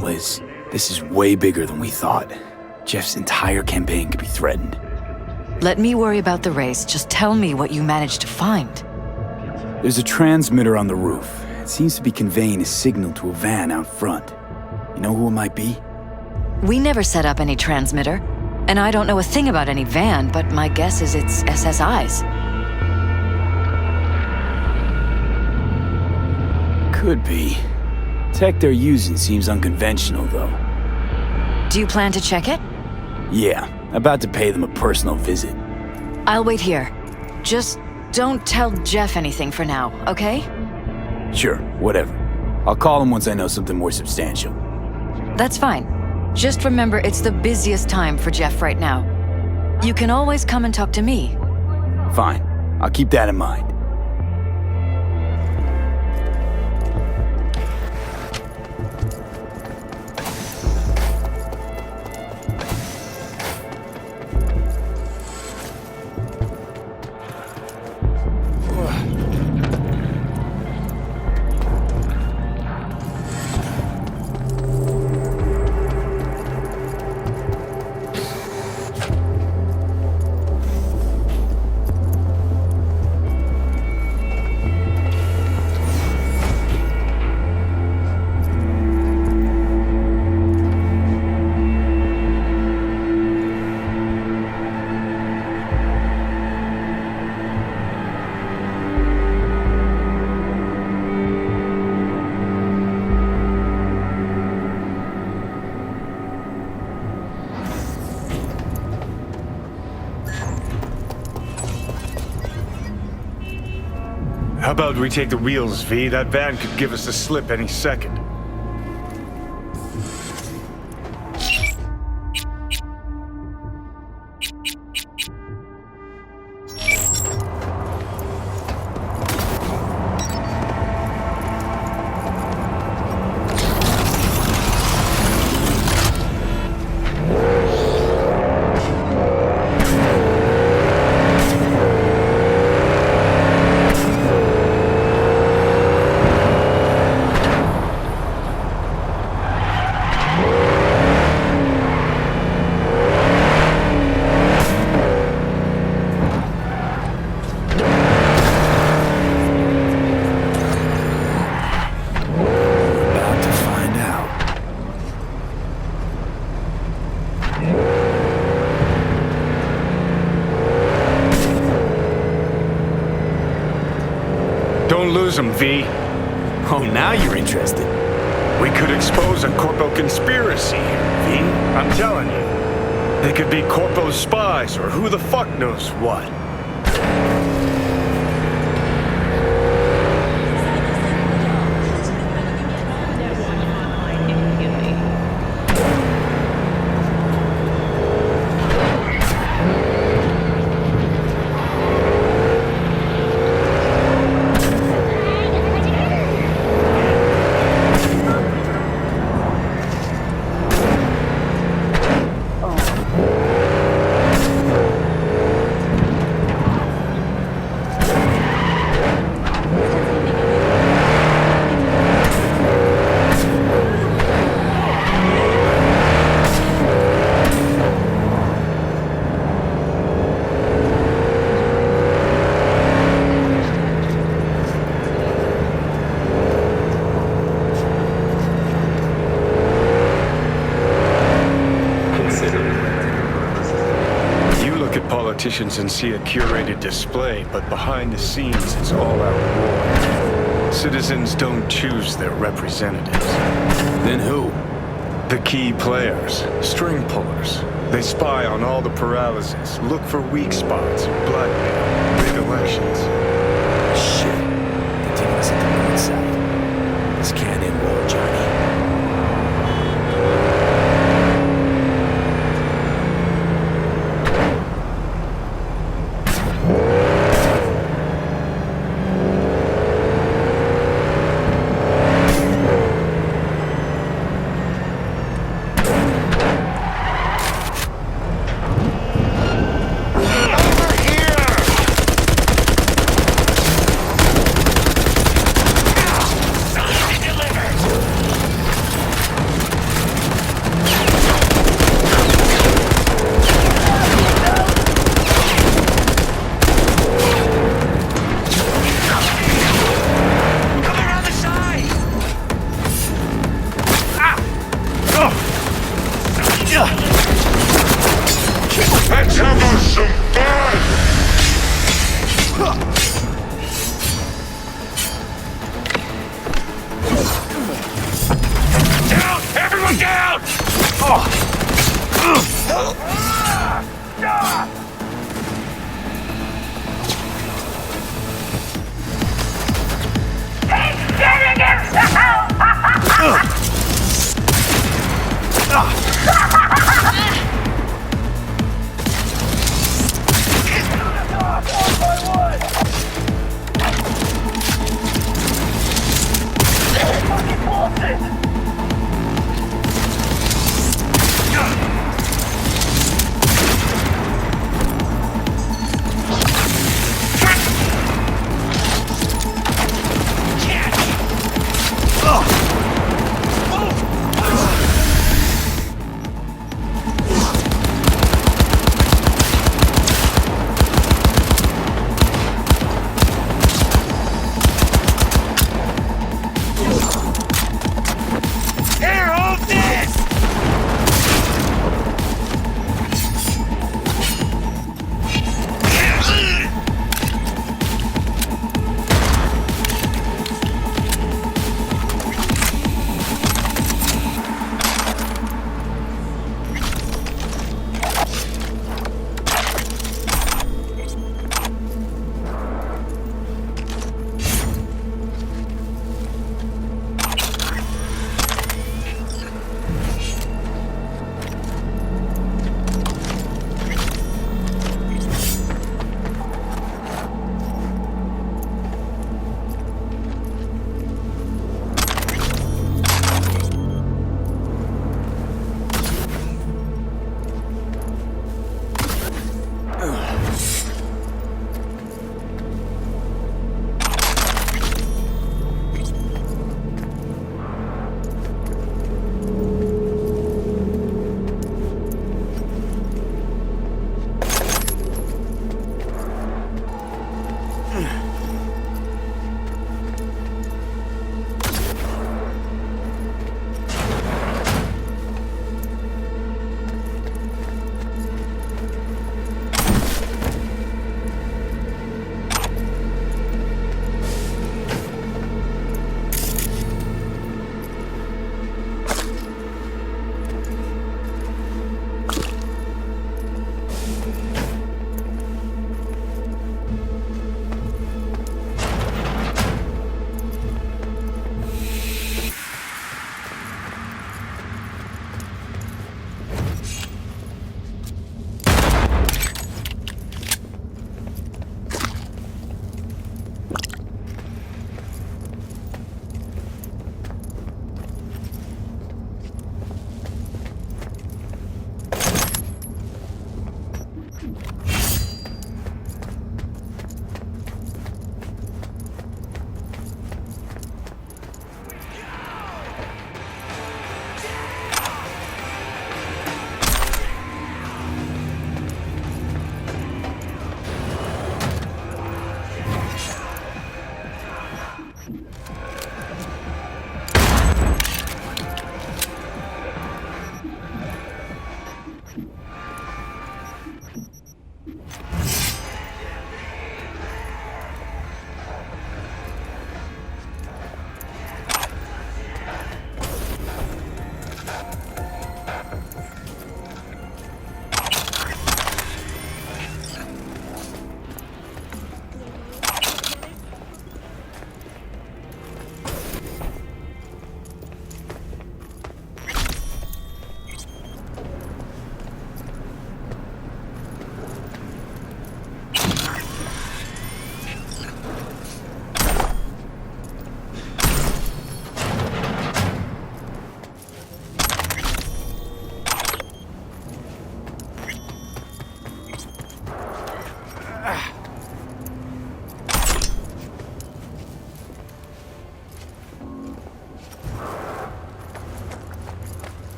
Liz, this is way bigger than we thought. Jeff's entire campaign could be threatened. Let me worry about the race. Just tell me what you managed to find. There's a transmitter on the roof. It seems to be conveying a signal to a van out front. You know who it might be? We never set up any transmitter, and I don't know a thing about any van, but my guess is it's SSI's. Could be. Tech they're using seems unconventional, though. Do you plan to check it? Yeah, about to pay them a personal visit. I'll wait here. Just don't tell Jeff anything for now, okay? Sure, whatever. I'll call him once I know something more substantial. That's fine. Just remember it's the busiest time for Jeff right now. You can always come and talk to me. Fine. I'll keep that in mind. How about we take the wheels, V? That van could give us a slip any second. Don't lose them, V. Oh, now you're interested. We could expose a Corpo conspiracy here, V. I'm telling you. They could be Corpo's spies, or who the fuck knows what. Politicians and see a curated display, but behind the scenes it's all-out war. Citizens don't choose their representatives. Then who? The key players, string pullers. They spy on all the paralysis, look for weak spots, blackmail, rig elections. Shit. They're taking us at the right side. This can't end well, Johnny.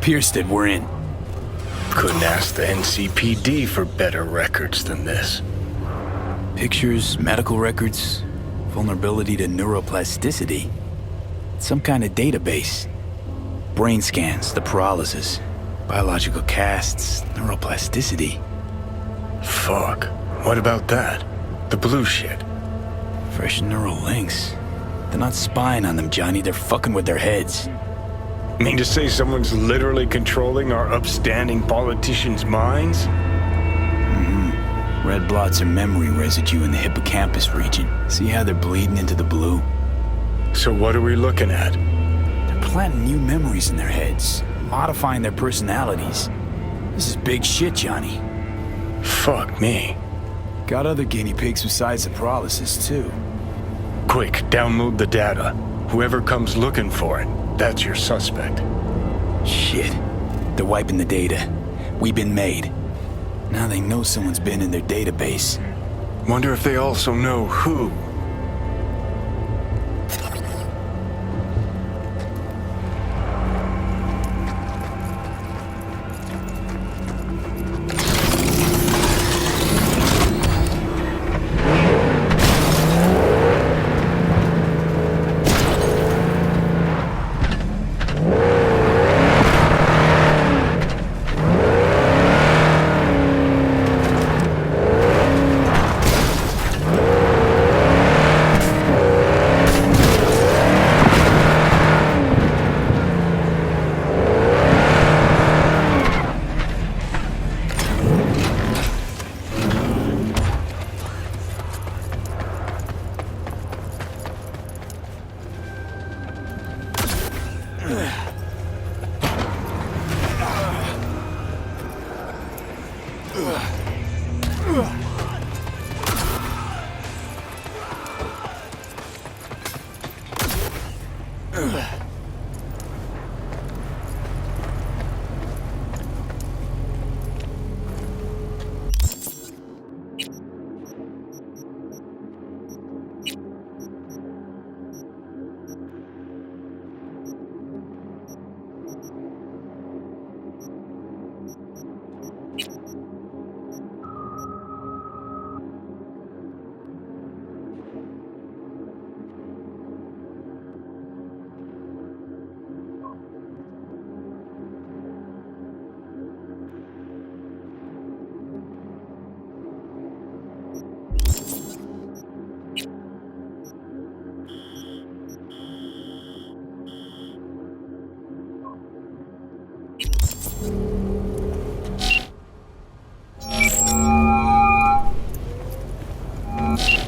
Piersted, we're in. Couldn't ask the NCPD for better records than this. Pictures, medical records, vulnerability to neuroplasticity. Some kind of database. Brain scans, the paralysis, biological casts, neuroplasticity. Fuck. What about that? The blue shit. Fresh neural links. They're not spying on them, Johnny. They're fucking with their heads. Mean to say someone's literally controlling our upstanding politicians' minds? Red blots are memory residue in the hippocampus region. See how they're bleeding into the blue? So what are we looking at? They're planting new memories in their heads, modifying their personalities. This is big shit, Johnny. Fuck me. Got other guinea pigs besides the paralysis, too. Quick, download the data. Whoever comes looking for it, that's your suspect. Shit. They're wiping the data. We've been made. Now they know someone's been in their database. Wonder if they also know who.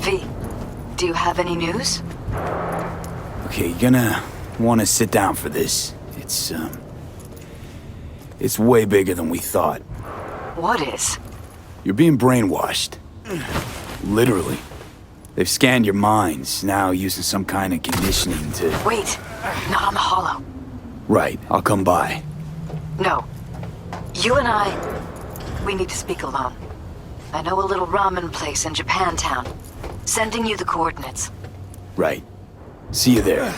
V, do you have any news? Okay, you're gonna want to sit down for this. It's way bigger than we thought. What is? You're being brainwashed. Literally. They've scanned your minds, now using some kind of conditioning to... Wait, not on the hollow. Right, I'll come by. No. You and we need to speak alone. I know a little ramen place in Japantown. Sending you the coordinates. Right. See you there.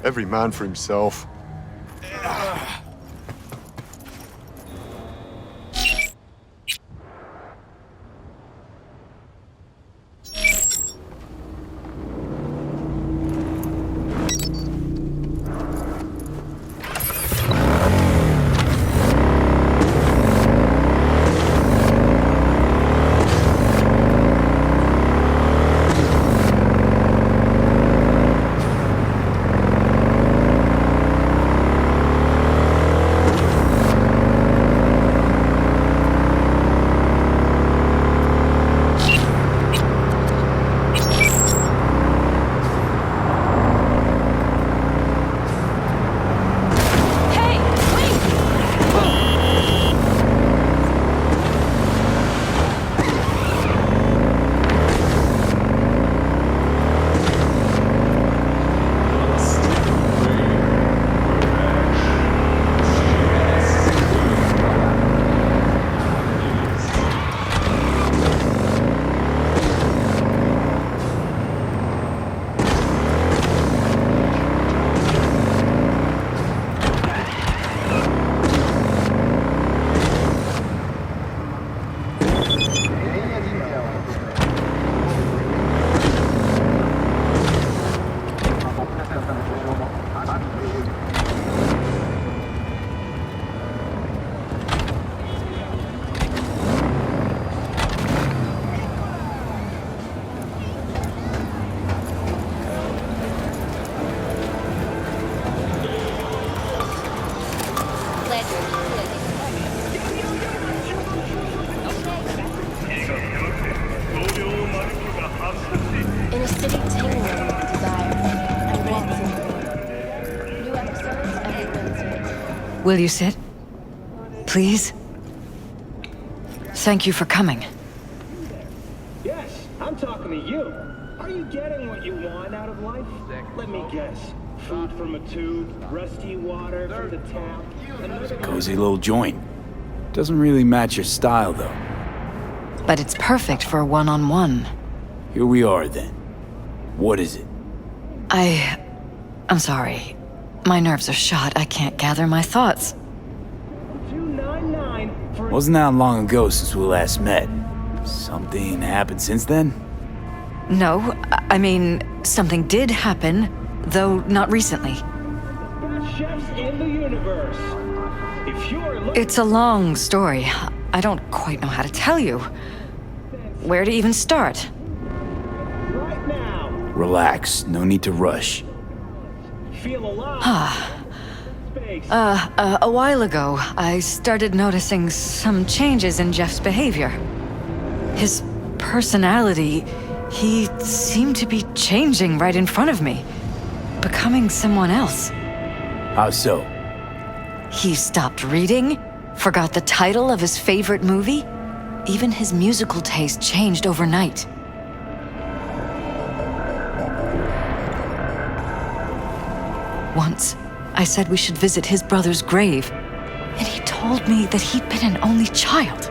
Every man for himself. a city tingling with desire. I'm ready. New episodes every Wednesday. Will you sit? Please? Thank you for coming. Yes, I'm talking to you. Are you getting what you want out of life? Let me guess. Food from a tube, rusty water from the tap. Another Cozy little joint. Doesn't really match your style, though. But it's perfect for a one-on-one. Here we are, then. What is it? I'm sorry. My nerves are shot. I can't gather my thoughts. 299 for Wasn't that long ago since we last met? Something happened since then? No, I mean, something did happen, though not recently. best chefs in the universe. If you're looking It's a long story. I don't quite know how to tell you. Where to even start? right now, Relax, no need to rush. feel alive. Space. A while ago, I started noticing some changes in Jeff's behavior. His personality, he seemed to be changing right in front of me, becoming someone else. How so? He stopped reading, forgot the title of his favorite movie. Even his musical taste changed overnight. Once, I said we should visit his brother's grave, and he told me that he'd been an only child.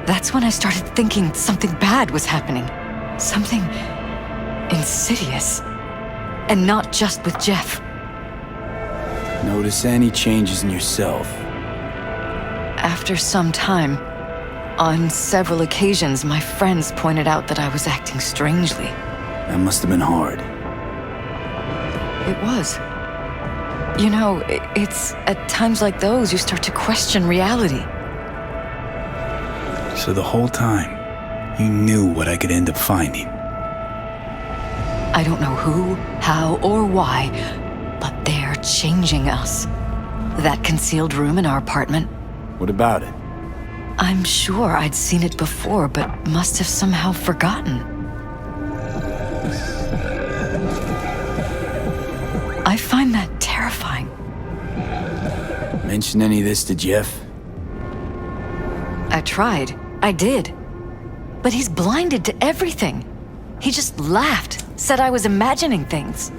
That's when I started thinking something bad was happening. Something insidious. And not just with Jeff. Notice any changes in yourself? After some time, on several occasions, my friends pointed out that I was acting strangely. That must have been hard. It was. You know, it's at times like those you start to question reality. So the whole time, you knew what I could end up finding. I don't know who, how, or why, but they're changing us. That concealed room in our apartment, What about it? I'm sure I'd seen it before, but must have somehow forgotten. I find that terrifying. Mention any of this to Jeff? I tried. I did. But he's blinded to everything. He just laughed, said I was imagining things.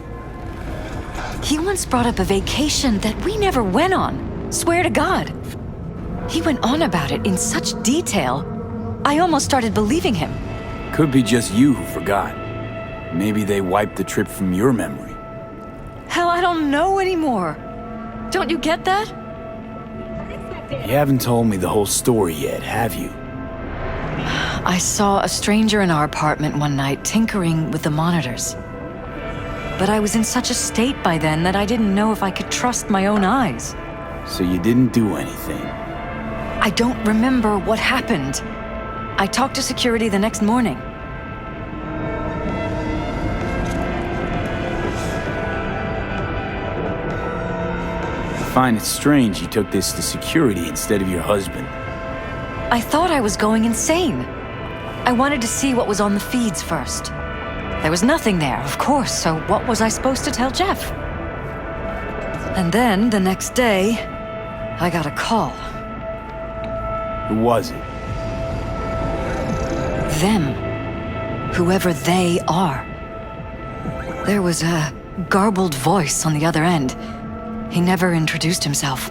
He once brought up a vacation that we never went on. Swear to God. He went on about it in such detail, I almost started believing him. Could be just you who forgot. Maybe they wiped the trip from your memory. Hell, I don't know anymore. Don't you get that? You haven't told me the whole story yet, have you? I saw a stranger in our apartment one night tinkering with the monitors. But I was in such a state by then that I didn't know if I could trust my own eyes. So you didn't do anything. I don't remember what happened. I talked to security the next morning. I find it strange you took this to security instead of your husband. I thought I was going insane. I wanted to see what was on the feeds first. There was nothing there, of course, so what was I supposed to tell Jeff? And then, the next day, I got a call. Who was it? Them. Whoever they are. There was a garbled voice on the other end. He never introduced himself.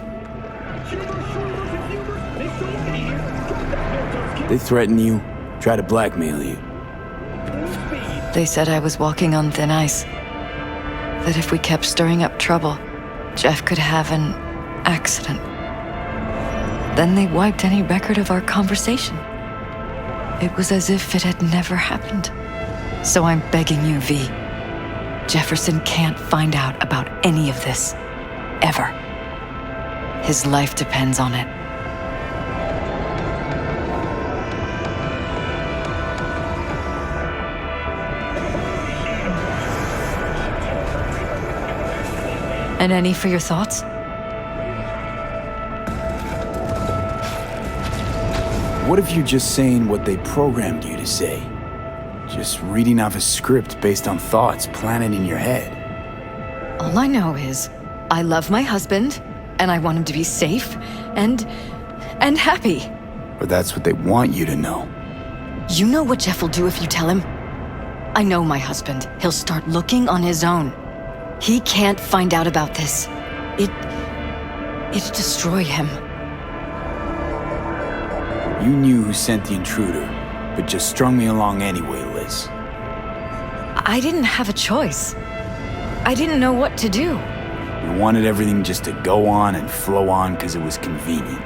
They threaten you, try to blackmail you. They said I was walking on thin ice. That if we kept stirring up trouble, Jeff could have an accident. Then they wiped any record of our conversation. It was as if it had never happened. So I'm begging you, V. Jefferson can't find out about any of this. Ever. His life depends on it. And any for your thoughts? What if you're just saying what they programmed you to say? Just reading off a script based on thoughts planted in your head. All I know is I love my husband, and I want him to be safe and happy. Or that's what they want you to know. You know what Jeff will do if you tell him? I know my husband. He'll start looking on his own. He can't find out about this. It'd destroy him. You knew who sent the intruder, but just strung me along anyway, Liz. I didn't have a choice. I didn't know what to do. You wanted everything just to go on and flow on because it was convenient.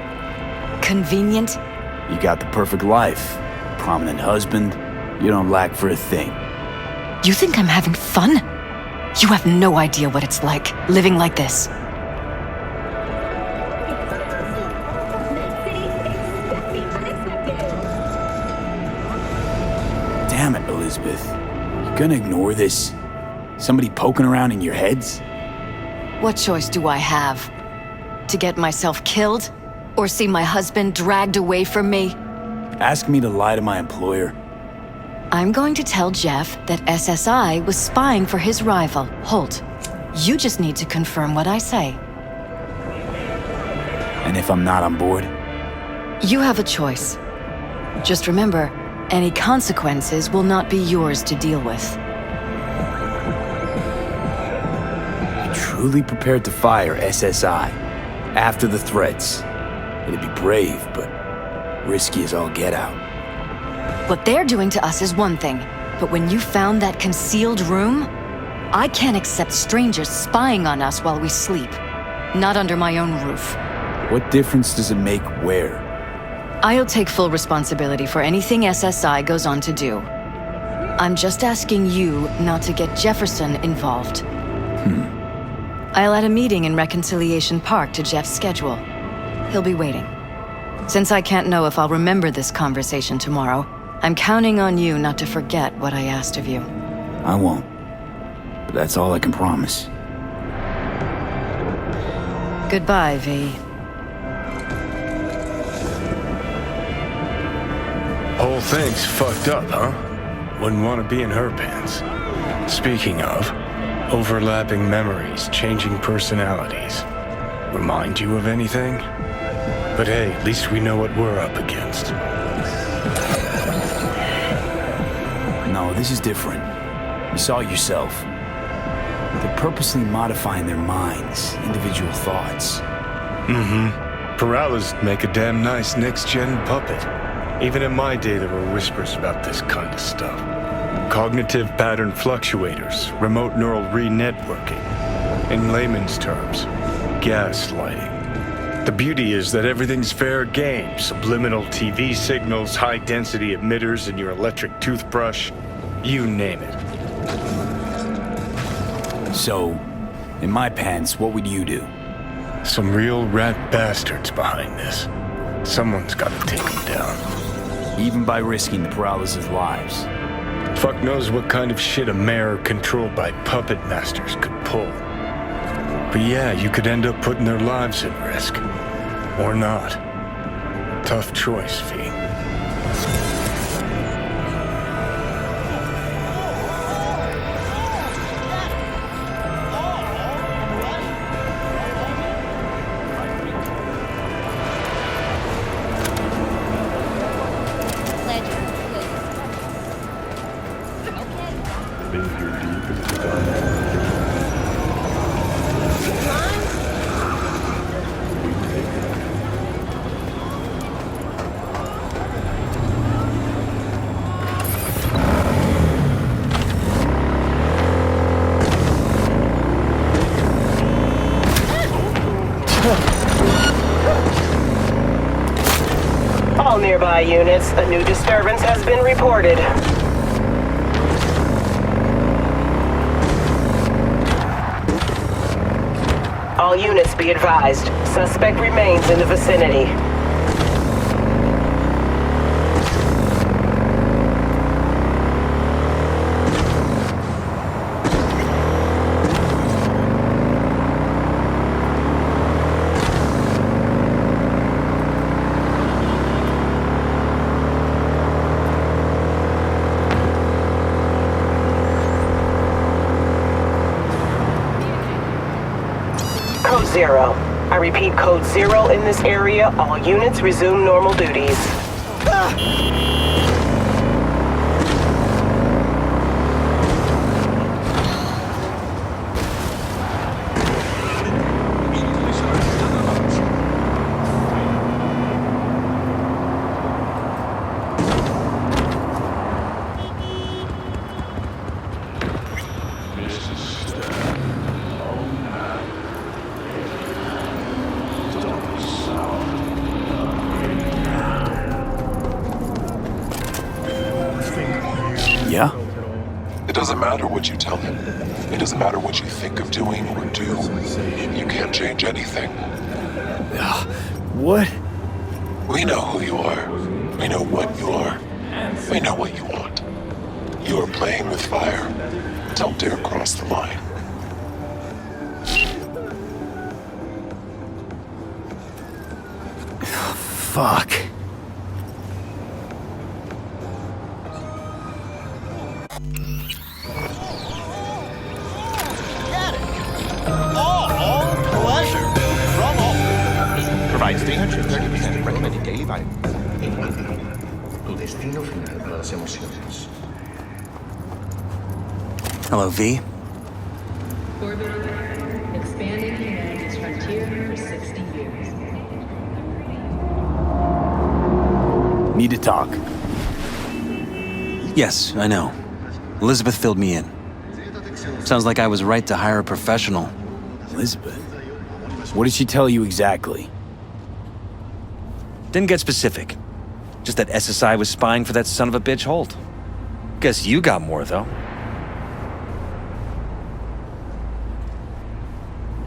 Convenient? You got the perfect life. Prominent husband. You don't lack for a thing. You think I'm having fun? You have no idea what it's like, living like this. Damn it, Elizabeth. You gonna ignore this? Somebody poking around in your heads? What choice do I have? To get myself killed? Or see my husband dragged away from me? Ask me to lie to my employer? I'm going to tell Jeff that SSI was spying for his rival, Holt. You just need to confirm what I say. And if I'm not on board? You have a choice. Just remember, any consequences will not be yours to deal with. You're truly prepared to fire SSI after the threats. It'd be brave, but risky as all get out. What they're doing to us is one thing, but when you found that concealed room, I can't accept strangers spying on us while we sleep. Not under my own roof. What difference does it make where? I'll take full responsibility for anything SSI goes on to do. I'm just asking you not to get Jefferson involved. I'll add a meeting in Reconciliation Park to Jeff's schedule. He'll be waiting. Since I can't know if I'll remember this conversation tomorrow, I'm counting on you not to forget what I asked of you. I won't. But that's all I can promise. Goodbye, V. Whole thing's fucked up, huh? Wouldn't want to be in her pants. Speaking of, overlapping memories, changing personalities. Remind you of anything? But hey, at least we know what we're up against. No, this is different. You saw it yourself. They're purposely modifying their minds, individual thoughts. Peralez make a damn nice next-gen puppet. Even in my day, there were whispers about this kind of stuff. Cognitive pattern fluctuators, remote neural re-networking. In layman's terms, gaslighting. The beauty is that everything's fair game. Subliminal TV signals, high-density emitters in your electric toothbrush. You name it. So, in my pants, what would you do? Some real rat bastards behind this. Someone's got to take them down. Even by risking the Peralez's lives. Fuck knows what kind of shit a mayor controlled by puppet masters could pull. But yeah, you could end up putting their lives at risk. Or not. Tough choice, V. All nearby units, a new disturbance has been reported. All units be advised. Suspect remains in the vicinity. 0. I repeat, code 0 in this area. All units resume normal duties. Yeah? It doesn't matter what you tell him. It doesn't matter what you think of doing or do. You can't change anything. What? We know who you are. We know what you are. We know what you want. You are playing with fire. Don't dare cross the line. Fuck. Provides 330% recommended daily vitamin. Tu destino final para las emociones. Hello, V. Expanding humanity's frontier for 60 years. Need to talk. Yes, I know. Elizabeth filled me in. Sounds like I was right to hire a professional. Elizabeth? What did she tell you exactly? Didn't get specific. Just that SSI was spying for that son of a bitch Holt. Guess you got more, though.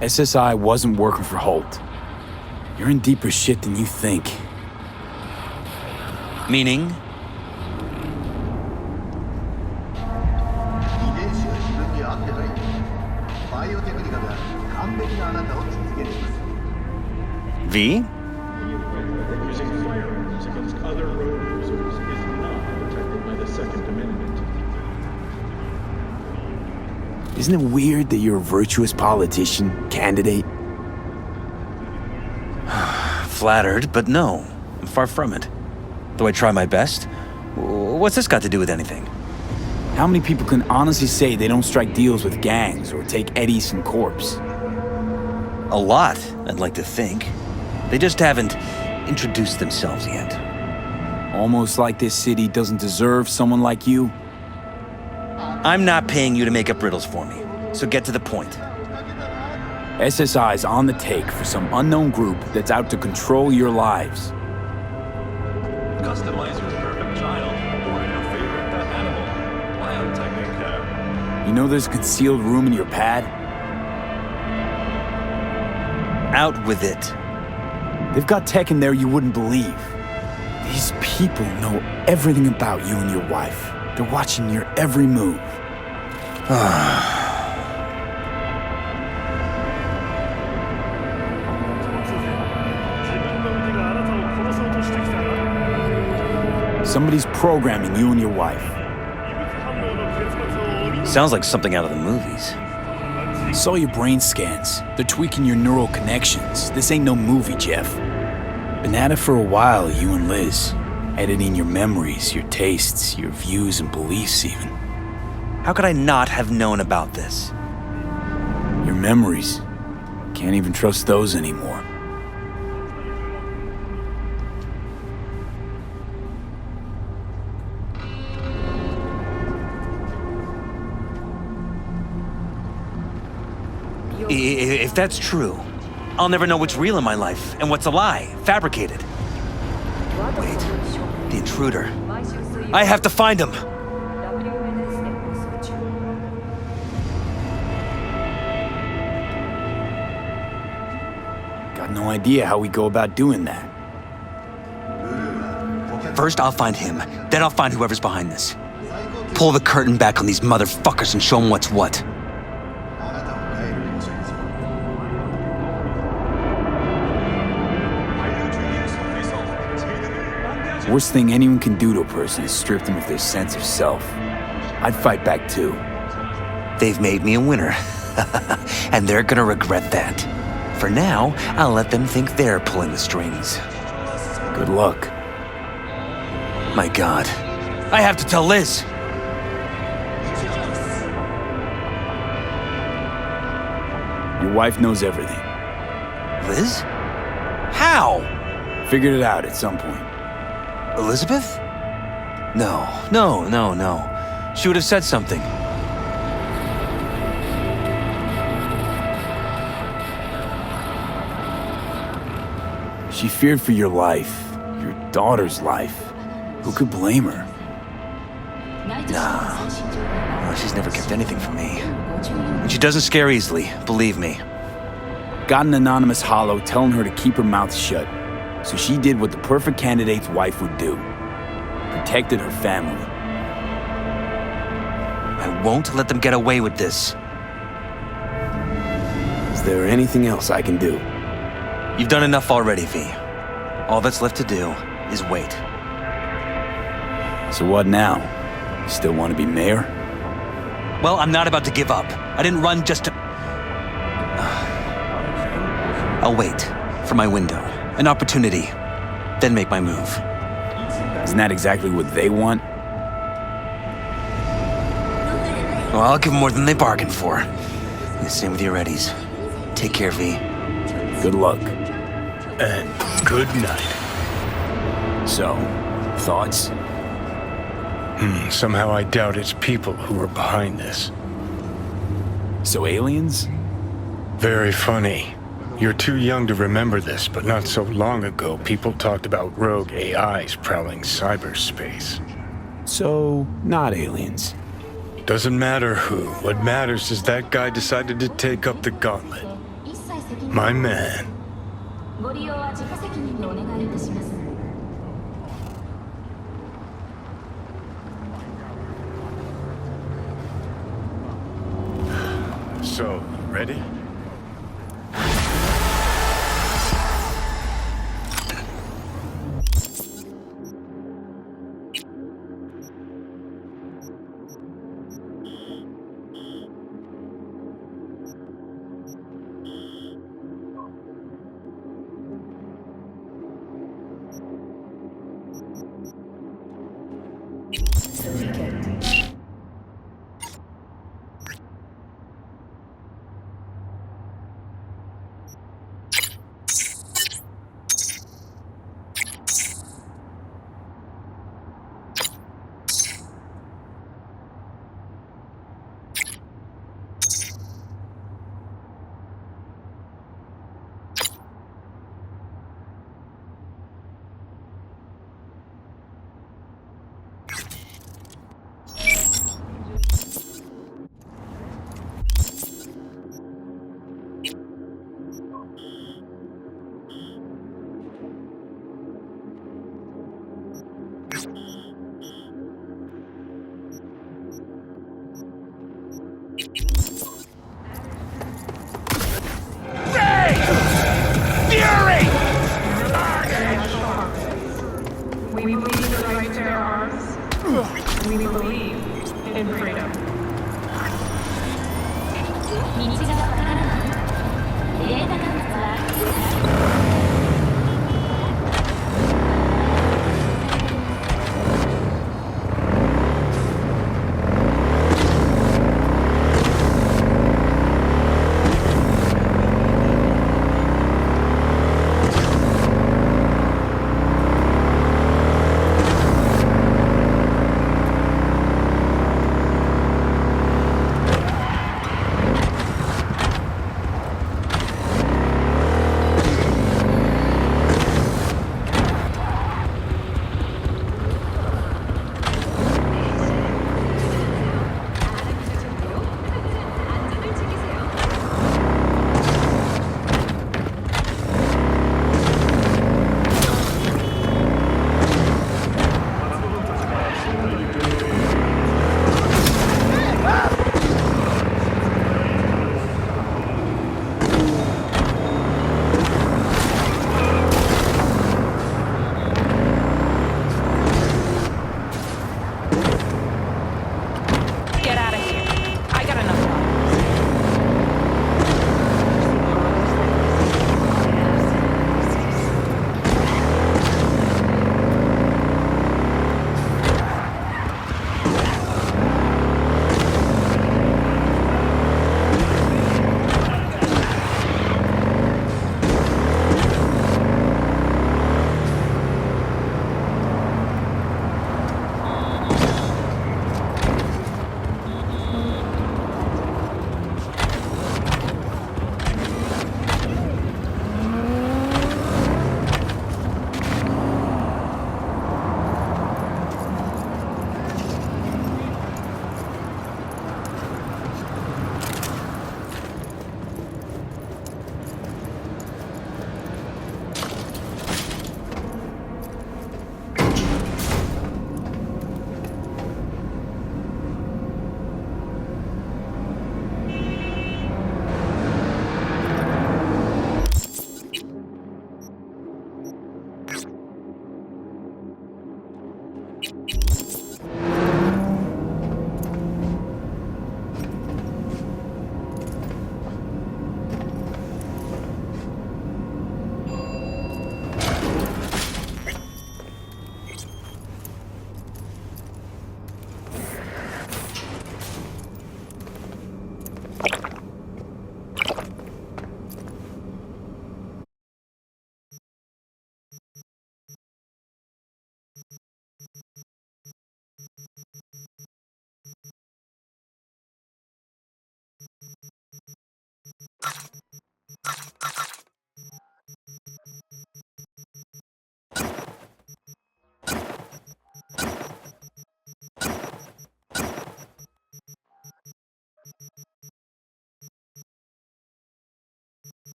SSI wasn't working for Holt. You're in deeper shit than you think. Meaning? V? Using firearms against other road users is not protected by the Second Amendment. Isn't it weird that you're a virtuous politician, candidate? Flattered, but no. I'm far from it. Though I try my best. What's this got to do with anything? How many people can honestly say they don't strike deals with gangs or take Ed Easton corpse? A lot, I'd like to think. They just haven't introduced themselves yet. Almost like this city doesn't deserve someone like you. I'm not paying you to make up riddles for me, so get to the point. SSI's on the take for some unknown group that's out to control your lives. Customize your perfect child or your favorite pet animal. Biotechnica. You know there's a concealed room in your pad? Out with it. They've got tech in there you wouldn't believe. These people know everything about you and your wife. They're watching your every move. Somebody's programming you and your wife. Sounds like something out of the movies. Saw your brain scans. They're tweaking your neural connections. This ain't no movie, Jeff. Been at it for a while, you and Liz. Editing your memories, your tastes, your views and beliefs even. How could I not have known about this? Your memories. Can't even trust those anymore. If that's true, I'll never know what's real in my life and what's a lie, fabricated. Wait, the intruder. I have to find him! Got no idea how we go about doing that. First, I'll find him. Then I'll find whoever's behind this. Pull the curtain back on these motherfuckers and show them what's what. Worst thing anyone can do to a person is strip them of their sense of self. I'd fight back too. They've made me a winner. And they're gonna regret that. For now, I'll let them think they're pulling the strings. Good luck. My God. I have to tell Liz! Your wife knows everything. Liz? How? Figured it out at some point. Elizabeth? No. She would have said something. She feared for your life, your daughter's life. Who could blame her? Nah. She's never kept anything from me. And she doesn't scare easily, believe me. Got an anonymous holo telling her to keep her mouth shut. So she did what the perfect candidate's wife would do. Protected her family. I won't let them get away with this. Is there anything else I can do? You've done enough already, V. All that's left to do is wait. So what now? Still want to be mayor? Well, I'm not about to give up. I didn't run just to... I'll wait for my window, an opportunity, then make my move. Isn't that exactly what they want? Well, I'll give them more than they bargained for. And the same with your Eddies. Take care, V. Good luck. And good night. So, thoughts? Somehow I doubt it's people who are behind this. So aliens? Very funny. You're too young to remember this, but not so long ago, people talked about rogue AIs prowling cyberspace. So, not aliens. Doesn't matter who. What matters is that guy decided to take up the gauntlet. My man. So, ready? We believe the right to bear arms. We believe in freedom.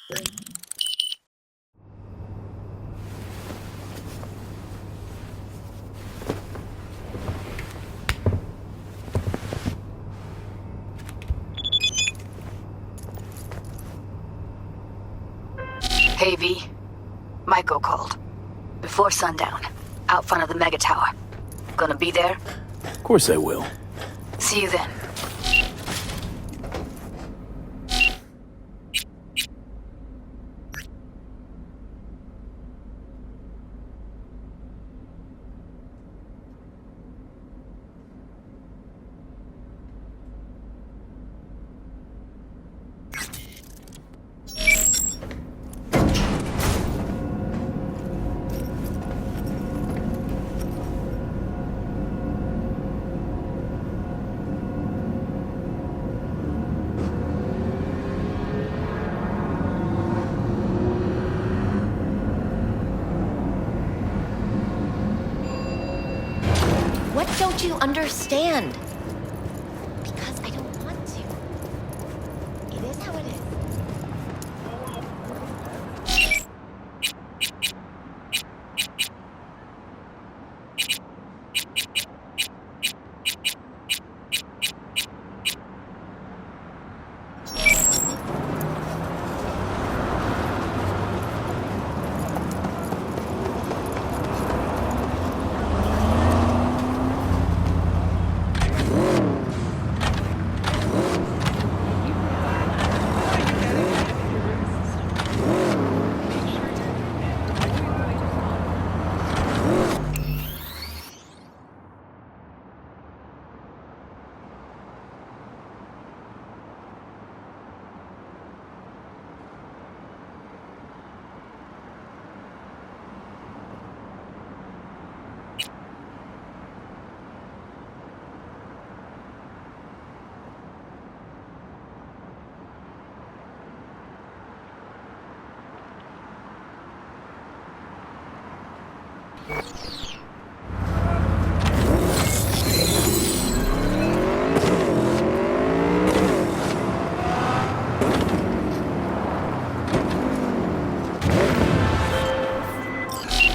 Hey, V. Michael called. Before sundown. Out front of the Mega Tower. Gonna be there? Of course I will. See you then. What don't you understand? Because I don't want to. It is how it is.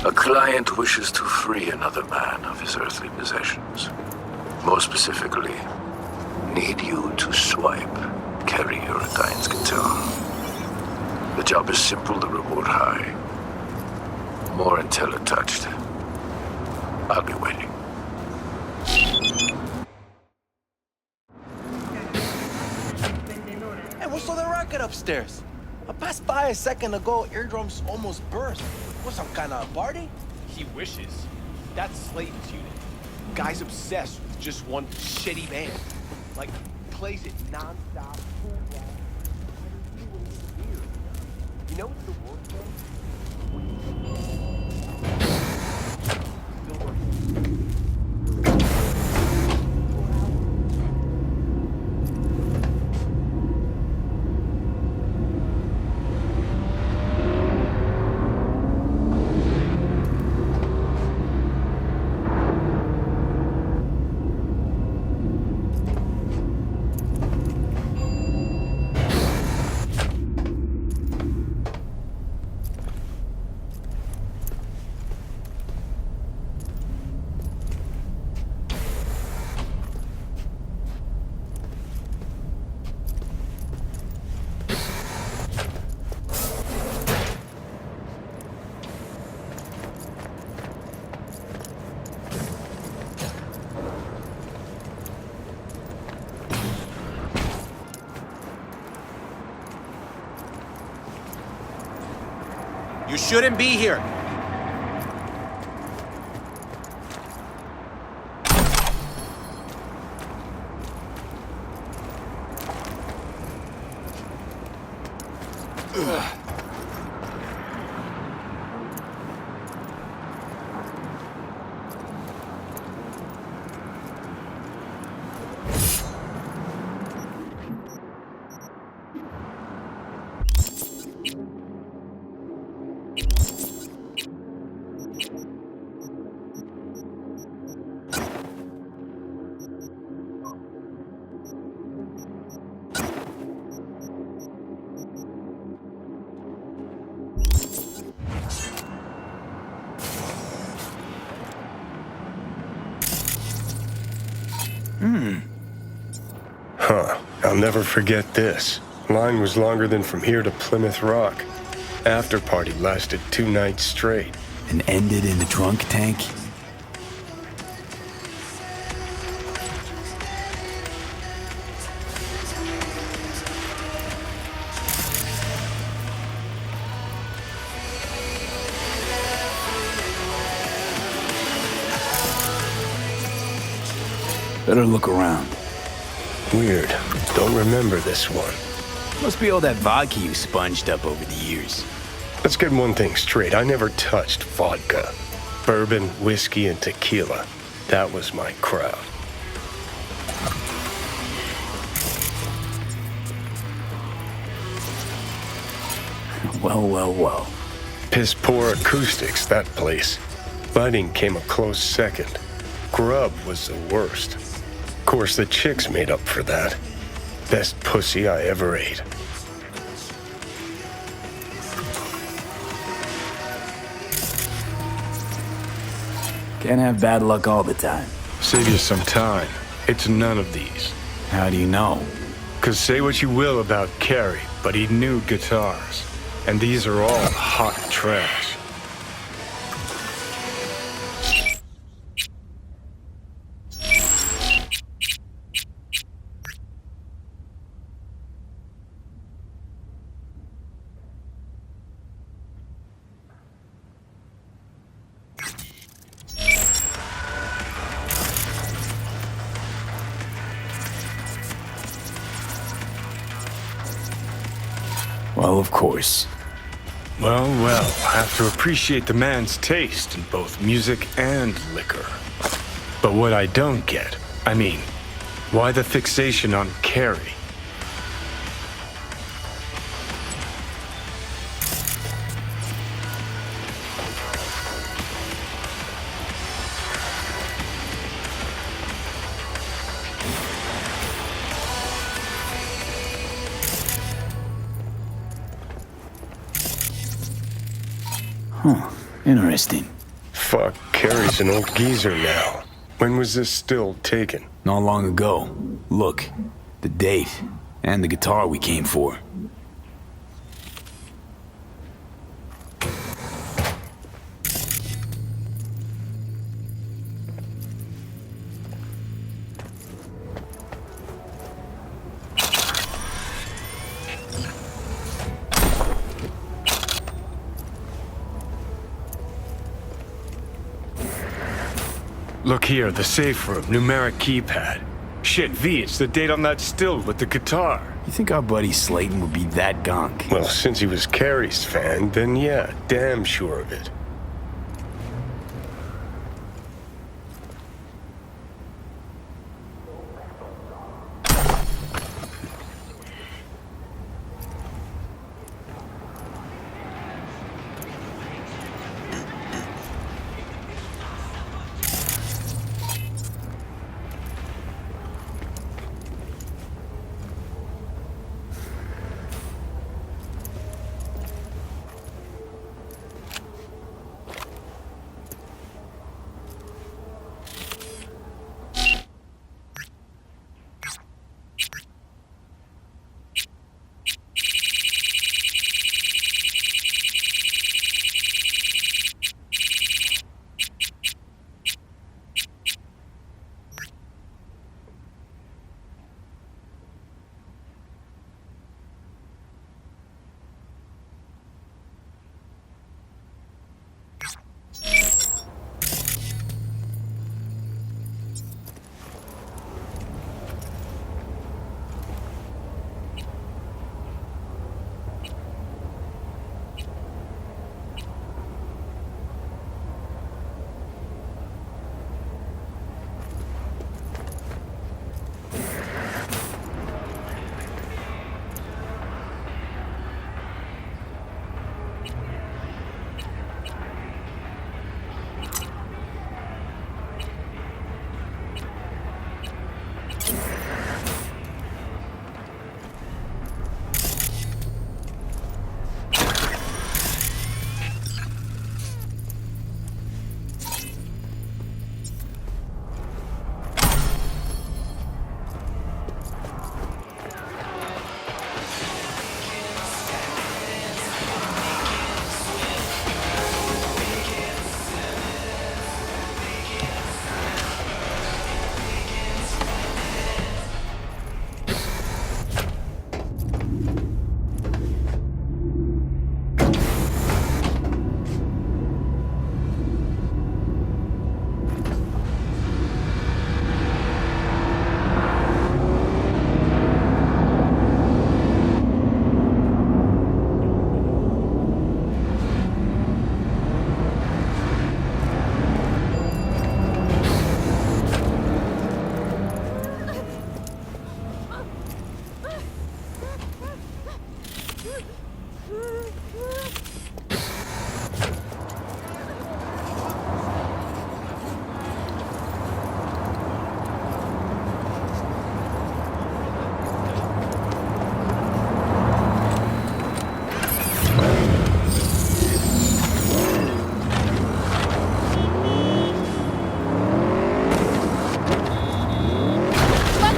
A client wishes to free another man of his earthly possessions. More specifically, need you to swipe Kerry Uradine's guitar. The job is simple, the reward high. More intel attached. I'll be waiting. Hey, what's all the racket upstairs? I passed by a second ago, eardrums almost burst. What, some kind of party? He wishes. That's Slayton's unit. Guy's obsessed with just one shitty band. Like, plays it non-stop, full blast. You know what's the worst thing? Still working. You shouldn't be here. Huh. I'll never forget this. Line was longer than from here to Plymouth Rock. After party lasted 2 nights straight. And ended in the drunk tank? Better look around. Weird. Don't remember this one. Must be all that vodka you sponged up over the years. Let's get one thing straight. I never touched vodka. Bourbon, whiskey, and tequila. That was my crowd. Well. Piss poor acoustics, that place. Lighting came a close second. Grub was the worst. Of course, the chicks made up for that. Best pussy I ever ate. Can't have bad luck all the time. Save you some time. It's none of these. How do you know? 'Cause say what you will about Carey, but he knew guitars. And these are all hot trash. Well, of course. Well, I have to appreciate the man's taste in both music and liquor. But what I don't get, why the fixation on Carey? Huh. Interesting. Fuck, Carey's an old geezer now. When was this still taken? Not long ago. Look, the date, and the guitar we came for. Look here, the safe room, numeric keypad. Shit, V, it's the date on that still with the guitar. You think our buddy Slayton would be that gunk? Well, since he was Carey's fan, then yeah, damn sure of it. Fuck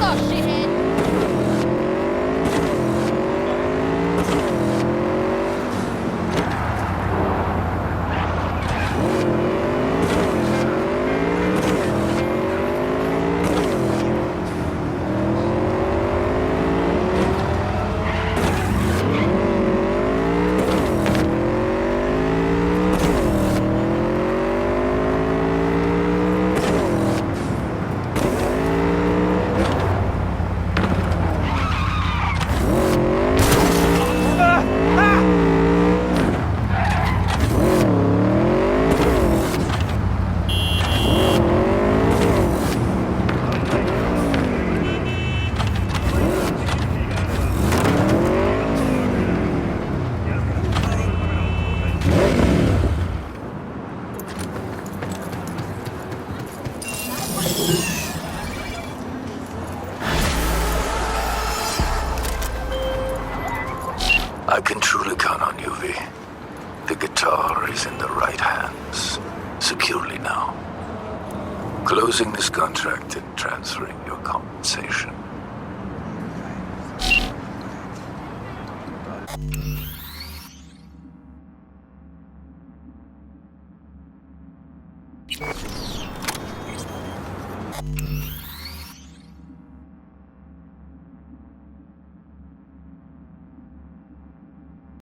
off, shithead! I can truly count on you, V. The guitar is in the right hands, securely now. Closing this contract and transferring your compensation.